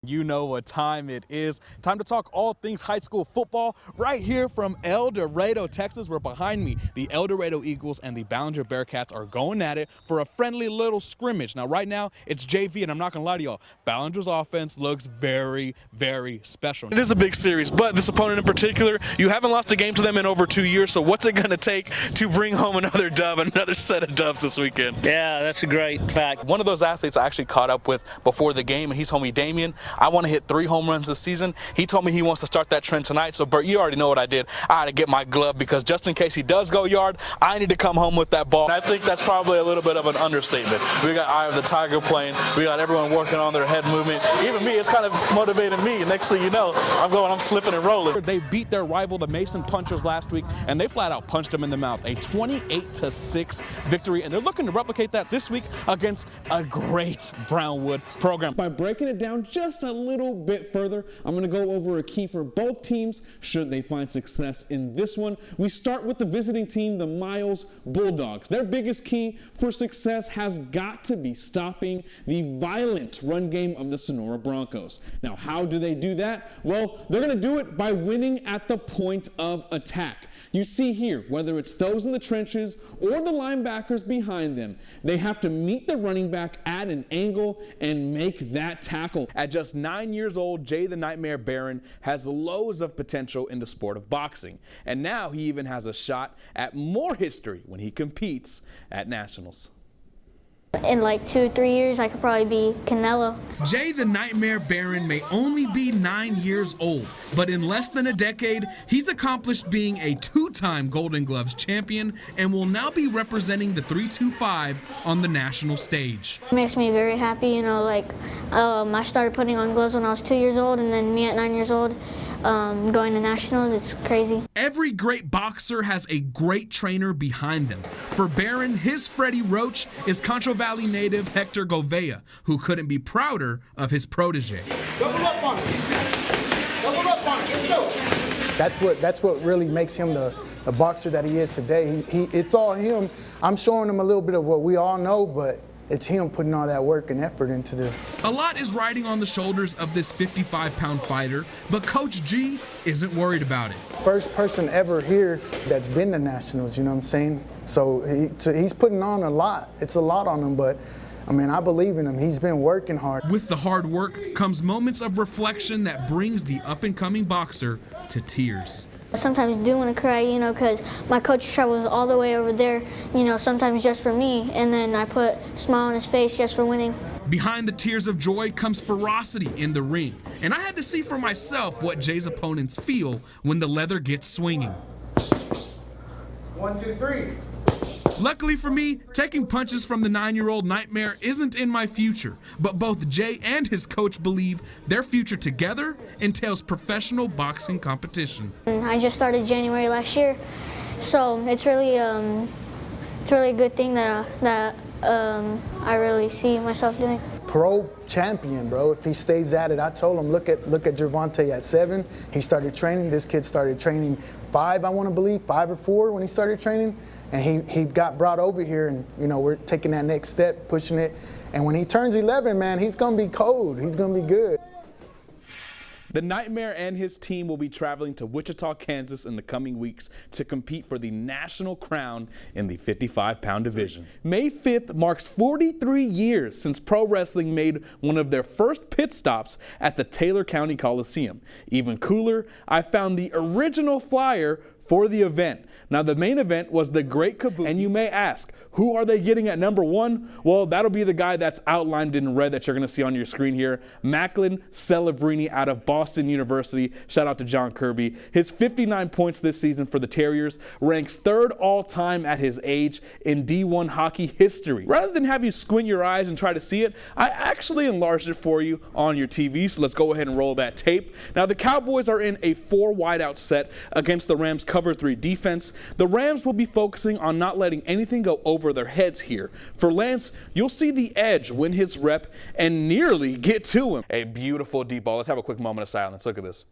You know what time it is. Time to talk all things high school football right here from El Dorado, Texas, where behind me, the El Dorado Eagles and the Ballinger Bearcats are going at it for a friendly little scrimmage. Now, right now, it's JV, and I'm not going to lie to y'all, Ballinger's offense looks very, very special. It is a big series, but this opponent in particular, you haven't lost a game to them in over 2 years, so what's it going to take to bring home another dub, another set of dubs this weekend? Yeah, that's a great fact. One of those athletes I actually caught up with before the game, and he's homie Damien. I want to hit 3 home runs this season. He told me he wants to start that trend tonight. So, Bert, you already know what I did. I had to get my glove because just in case he does go yard, I need to come home with that ball. And I think that's probably a little bit of an understatement. We got Eye of the Tiger playing. We got everyone working on their head movement. Even me, it's kind of motivating me. Next thing you know, I'm slipping and rolling. They beat their rival, the Mason Punchers, last week, and they flat out punched them in the mouth. A 28-6 victory, and they're looking to replicate that this week against a great Brownwood program. By breaking it down just a little bit further, I'm going to go over a key for both teams should they find success in this one. We start with the visiting team, the Miles Bulldogs. Their biggest key for success has got to be stopping the violent run game of the Sonora Broncos. Now, how do they do that? Well, they're going to do it by winning at the point of attack. You see here, whether it's those in the trenches or the linebackers behind them, they have to meet the running back at an angle and make that tackle. At just 9 years old, Jay the Nightmare Barron has loads of potential in the sport of boxing. And now he even has a shot at more history when he competes at nationals. In like 2-3 years, I could probably be Canelo. Jay the Nightmare Barron may only be 9 years old, but in less than a decade, he's accomplished being a 2-time Golden Gloves champion and will now be representing the 325 on the national stage. It makes me very happy, you know, I started putting on gloves when I was 2 years old, and then me at 9 years old, going to nationals, it's crazy. Every great boxer has a great trainer behind them. For Barron, his Freddie Roach is Concho Valley native Hector Govea, who couldn't be prouder of his protege. Double up on it. Double up on it. Let's go. That's what really makes him the boxer that he is today. It's all him. I'm showing him a little bit of what we all know, but it's him putting all that work and effort into this. A lot is riding on the shoulders of this 55-pound fighter, but Coach G isn't worried about it. First person ever here that's been to nationals, you know what I'm saying? So he's putting on a lot. It's a lot on him, but I mean, I believe in him. He's been working hard. With the hard work comes moments of reflection that brings the up-and-coming boxer to tears. I sometimes do want to cry, you know, because my coach travels all the way over there, you know, sometimes just for me, and then I put a smile on his face just for winning. Behind the tears of joy comes ferocity in the ring, and I had to see for myself what Jay's opponents feel when the leather gets swinging. 1, 2, 3. Luckily for me, taking punches from the 9-year-old Nightmare isn't in my future, but both Jay and his coach believe their future together entails professional boxing competition. I just started January last year, so it's really a good thing that I really see myself doing. Pro champion, bro. If he stays at it, I told him, look at Gervonta at 7. He started training. This kid started training 5, I want to believe, 5 or 4 when he started training. And he got brought over here, and, you know, we're taking that next step, pushing it. And when he turns 11, man, he's going to be cold. He's going to be good. The Nightmare and his team will be traveling to Wichita, Kansas in the coming weeks to compete for the national crown in the 55-pound division. May 5th marks 43 years since pro wrestling made one of their first pit stops at the Taylor County Coliseum. Even cooler, I found the original flyer for the event. Now, the main event was the Great Kabuki, and you may ask, who are they getting at number 1? Well, that'll be the guy that's outlined in red that you're going to see on your screen here, Macklin Celebrini out of Boston University. Shout out to John Kirby. His 59 points this season for the Terriers ranks 3rd all-time at his age in D1 hockey history. Rather than have you squint your eyes and try to see it, I actually enlarged it for you on your TV, so let's go ahead and roll that tape. Now, the Cowboys are in a 4 wideout set against the Rams' cover 3 defense. The Rams will be focusing on not letting anything go over their heads here. For Lance, you'll see the edge win his rep and nearly get to him. A beautiful deep ball. Let's have a quick moment of silence. Look at this.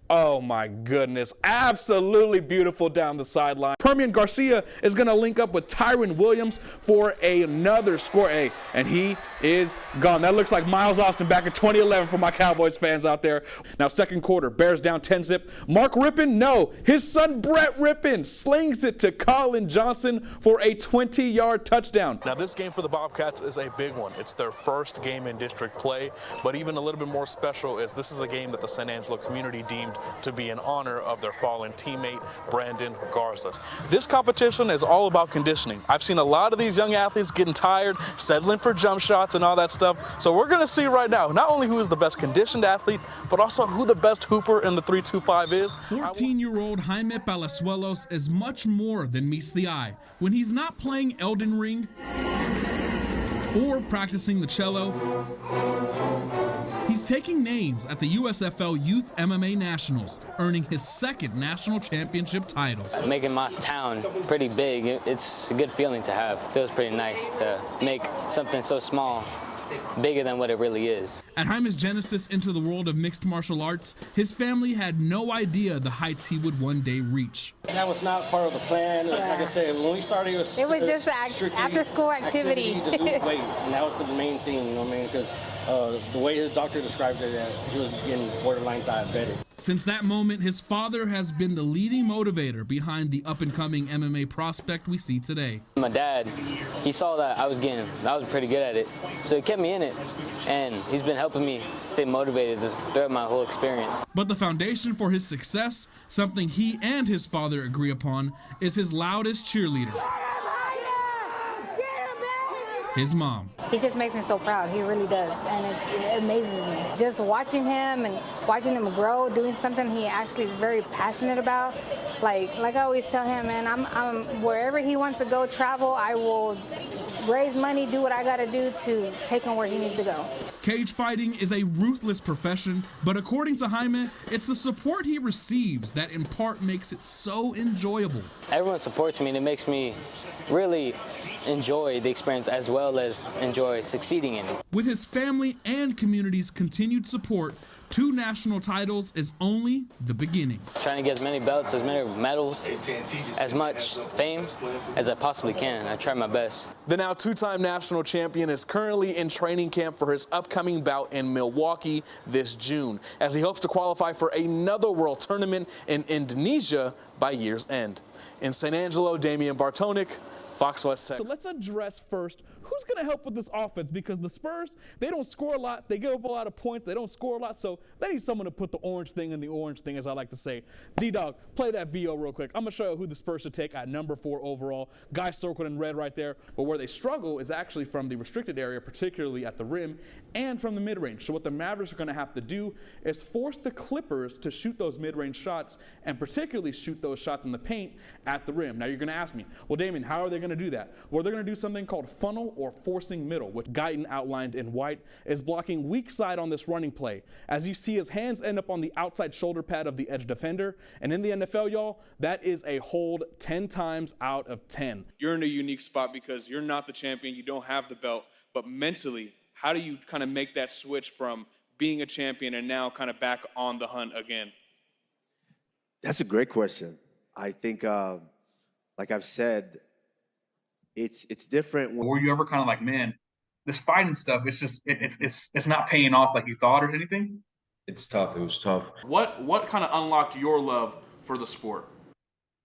Oh my goodness, absolutely beautiful down the sideline. Permian Garcia is going to link up with Tyron Williams for another score. And he is gone. That looks like Miles Austin back in 2011 for my Cowboys fans out there. Now, second quarter, Bears down 10-zip. Mark Rippon, no, his son Brett Rippon slings it to Colin Johnson for a 20-yard touchdown. Now, this game for the Bobcats is a big one. It's their first game in district play, but even a little bit more special is this is the game that the San Angelo community deemed to be in honor of their fallen teammate, Brandon Garza. This competition is all about conditioning. I've seen a lot of these young athletes getting tired, settling for jump shots and all that stuff. So we're going to see right now not only who is the best conditioned athlete, but also who the best hooper in the 3-2-5 is. 14-year-old Jaime Palazuelos is much more than meets the eye. When he's not playing Elden Ring or practicing the cello, he's taking names at the USFL Youth MMA Nationals, earning his second national championship title. Making my town pretty big, it's a good feeling to have. It feels pretty nice to make something so small bigger than what it really is. At Jaime's genesis into the world of mixed martial arts, his family had no idea the heights he would one day reach. That was not part of the plan. Like I said, when we started, it was just an after-school activity. To lose weight, and that was the main thing, you know what I mean? Because the way his doctor described it, that he was getting borderline diabetic. Since that moment, his father has been the leading motivator behind the up-and-coming MMA prospect we see today. My dad, he saw that I was pretty good at it, so he kept me in it, and he's been helping me stay motivated throughout my whole experience. But the foundation for his success, something he and his father agree upon, is his loudest cheerleader, his mom. He just makes me so proud. He really does, and it amazes me. Just watching him and watching him grow, doing something he actually is very passionate about. Like I always tell him, man, I'm wherever he wants to go travel, I will raise money, do what I got to do to take him where he needs to go. Cage fighting is a ruthless profession, but according to Jaime, it's the support he receives that in part makes it so enjoyable. Everyone supports me, and it makes me really enjoy the experience as well as enjoy succeeding in it. With his family and community's continued support, 2 national titles is only the beginning. Trying to get as many belts, as many medals, as much fame as I possibly can. I try my best. The now 2-time national champion is currently in training camp for his upcoming bout in Milwaukee this June, as he hopes to qualify for another world tournament in Indonesia by year's end. In San Angelo, Damien Bartonek, Fox West Texas. So let's address first who's going to help with this offense, because the Spurs, they don't score a lot. They give up a lot of points. They don't score a lot. So they need someone to put the orange thing in the orange thing, as I like to say. D-Dog, play that VO real quick. I'm going to show you who the Spurs should take at number 4 overall. Guy circled in red right there. But where they struggle is actually from the restricted area, particularly at the rim and from the mid-range. So what the Mavericks are going to have to do is force the Clippers to shoot those mid-range shots, and particularly shoot those shots in the paint at the rim. Now you're going to ask me, well, Damien, how are they going to do that? Well, they're going to do something called funnel or forcing middle, which Guyton outlined in white is blocking weak side on this running play. As you see, his hands end up on the outside shoulder pad of the edge defender, and in the NFL, y'all, that is a hold 10 times out of 10. You're in a unique spot because you're not the champion, you don't have the belt, but mentally, how do you kind of make that switch from being a champion and now kind of back on the hunt again? That's a great question. I think, like I've said, it's different. Were you ever kind of like, man, this fighting stuff, it's just it's not paying off like you thought or anything? It's tough. It was tough. What kind of unlocked your love for the sport?